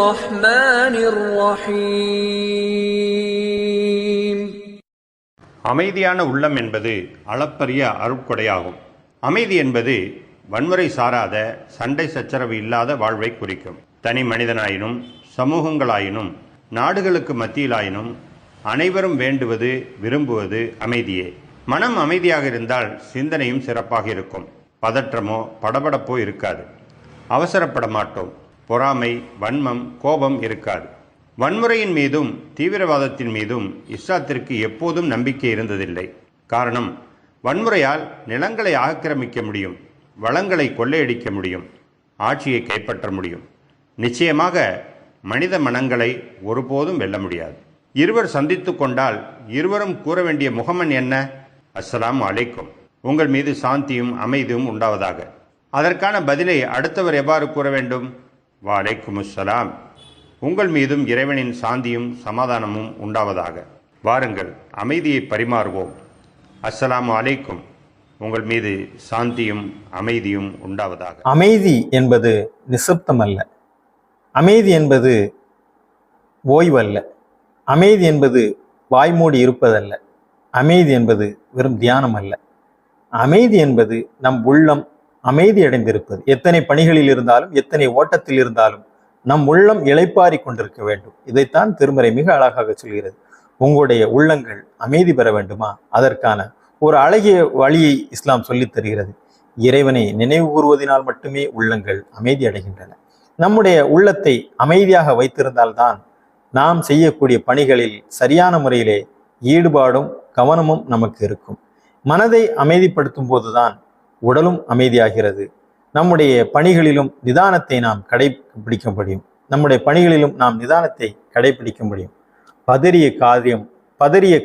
الرحمن الرحيم. அமைதியான உள்ளம் என்பது அளப்பரிய அருட்கொடையாகும். அமைதி என்பது வன்முறை சாராத, சண்டை சச்சரவு இல்லாத வாழ்வை குறிக்கும். தனி மனிதனாயினும் சமூகங்களாயினும் நாடுகளுக்கு மத்தியிலாயினும் அனைவரும் வேண்டுவது விரும்புவது அமைதியே. மனம் அமைதியாக இருந்தால் சிந்தனையும் சிறப்பாக இருக்கும். பதற்றமோ படபடப்போ இருக்காது. அவசரப்பட மாட்டோம். பொறாமை, வன்மம், கோபம் இருக்காது. வன்முறையின் மீதும் தீவிரவாதத்தின் மீதும் இஸ்லாத்திற்கு எப்போதும் நம்பிக்கை இருந்ததில்லை. காரணம், வன்முறையால் நிலங்களை ஆக்கிரமிக்க முடியும், வளங்களை கொள்ளையடிக்க முடியும், ஆட்சியை கைப்பற்ற முடியும். நிச்சயமாக மனித மனங்களை ஒருபோதும் வெல்ல முடியாது. இருவர் சந்தித்து கொண்டால் இருவரும் கூற வேண்டிய முகமன் என்ன? அஸ்ஸலாமு அலைக்கும், உங்கள் மீது சாந்தியும் அமைதியும் உண்டாவதாக. அதற்கான பதிலை அடுத்தவர் எவ்வாறு கூற வேண்டும்? வலைக்கும் அஸ்ஸலாம், உங்கள் மீதும் இறைவனின் சாந்தியும் சமாதானமும் உண்டாவதாக. வாருங்கள், அமைதியை பரிமாறுவோம். அஸ்ஸலாமு அலைக்கும், உங்கள் மீது சாந்தியும் அமைதியும் உண்டாவதாக. அமைதி என்பது நிசப்தம் அல்ல. அமைதி என்பது ஓய்வல்ல. அமைதி என்பது வாய்மூடி இருப்பதல்ல. அமைதி என்பது வெறும் தியானம் அல்ல. அமைதி என்பது நம் உள்ளம் அமைதி அடைந்திருப்பது. எத்தனை பணிகளில் இருந்தாலும், எத்தனை ஓட்டத்தில் இருந்தாலும் நம் உள்ளம் இளைப்பாரி கொண்டிருக்க வேண்டும். இதைத்தான் திருமறை மிக அழகாக சொல்கிறது. உங்களுடைய உள்ளங்கள் அமைதி பெற வேண்டுமா? அதற்கான ஒரு அழகிய வழியை இஸ்லாம் சொல்லித் தருகிறது. இறைவனை நினைவு கூறுவதனால் மட்டுமே உள்ளங்கள் அமைதி அடைகின்றன. நம்முடைய உள்ளத்தை அமைதியாக வைத்திருந்தால்தான் நாம் செய்யக்கூடிய பணிகளில் சரியான முறையிலே ஈடுபாடும் கவனமும் நமக்கு இருக்கும். மனதை அமைதிப்படுத்தும் போதுதான் உடலும் அமைதியாகிறது. நம்முடைய பணிகளிலும் நிதானத்தை நாம் கடைபிடிக்க முடியும். நம்முடைய பணிகளிலும் நாம் நிதானத்தை கடைபிடிக்க முடியும். பதறிய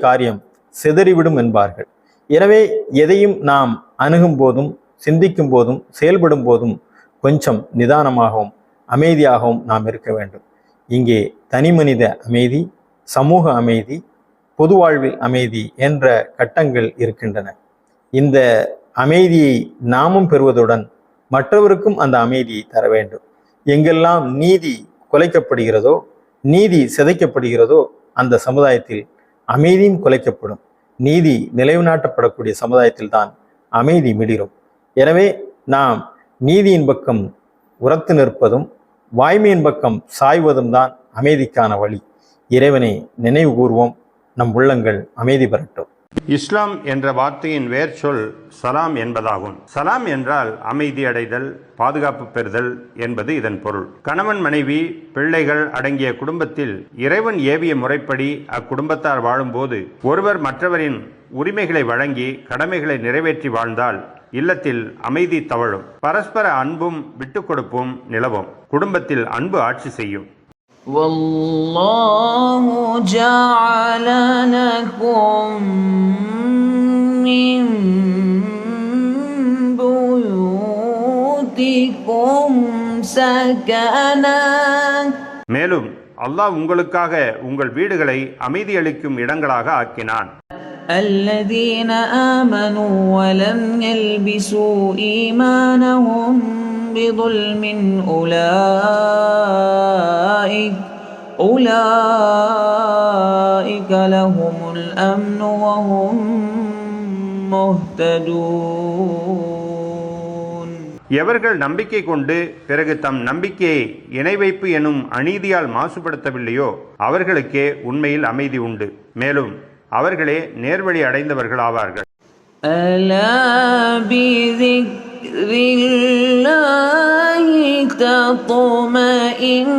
காரியம் சிதறிவிடும் என்பார்கள். எனவே எதையும் நாம் அணுகும் போதும், சிந்திக்கும் போதும், செயல்படும் போதும் கொஞ்சம் நிதானமாகவும் அமைதியாகவும் நாம் இருக்க வேண்டும். இங்கே தனிமனித அமைதி, சமூக அமைதி, பொது வாழ்வில் அமைதி என்ற கட்டங்கள் இருக்கின்றன. இந்த அமைதியை நாமும் பெறுவதுடன் மற்றவருக்கும் அந்த அமைதியை தர வேண்டும். எங்கெல்லாம் நீதி குலைக்கப்படுகிறதோ, நீதி சிதைக்கப்படுகிறதோ, அந்த சமுதாயத்தில் அமைதியும் குலைக்கப்படும். நீதி நிலைநாட்டப்படக்கூடிய சமுதாயத்தில் தான் அமைதி மிளிரும். எனவே நாம் நீதியின் பக்கம் உரத்து நிற்பதும் வாய்மையின் பக்கம் சாய்வதும் தான் அமைதிக்கான வழி. இறைவனை நினைவு கூர்வோம். நம் உள்ளங்கள் அமைதி பெறட்டும். இஸ்லாம் என்ற வார்த்தையின் வேர் சொல் சலாம் என்பதாகும். சலாம் என்றால் அமைதி அடைதல், பாதுகாப்பு பெறுதல் என்பது இதன் பொருள். கணவன், மனைவி, பிள்ளைகள் அடங்கிய குடும்பத்தில் இறைவன் ஏவிய முறைப்படி அக்குடும்பத்தார் வாழும்போது ஒருவர் மற்றவரின் உரிமைகளை வழங்கி கடமைகளை நிறைவேற்றி வாழ்ந்தால் இல்லத்தில் அமைதி தவழும். பரஸ்பர அன்பும் விட்டுக் கொடுப்பும் நிலவும். குடும்பத்தில் அன்பு ஆட்சி செய்யும். والله جعل لكم من بيوتكم سكنا. மேலும் அல்லாஹ் உங்களுக்காக உங்கள் வீடுகளை அமைதியளிக்கும் இடங்களாக ஆக்கினான். الذين آمنوا ولم يلبسوا إيمانهم بظلم أولئك لهم الأمن وهم مهتدون. எவர்கள் நம்பிக்கை கொண்டு பிறகு தம் நம்பிக்கையை இணை வைப்பு எனும் அநீதியால் மாசுபடுத்தவில்லையோ அவர்களுக்கே உண்மையில் அமைதி உண்டு. மேலும் அவர்களே நேர்வழி அடைந்தவர்கள் ஆவார்கள். ألا بذكر الله تطمئن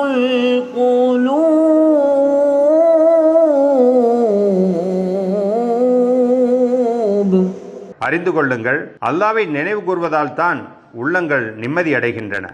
القلوب. அறிந்து கொள்ளுங்கள், அல்லாஹ்வை நினைவு கூர்வதால் தான் உள்ளங்கள் நிம்மதி அடைகின்றன.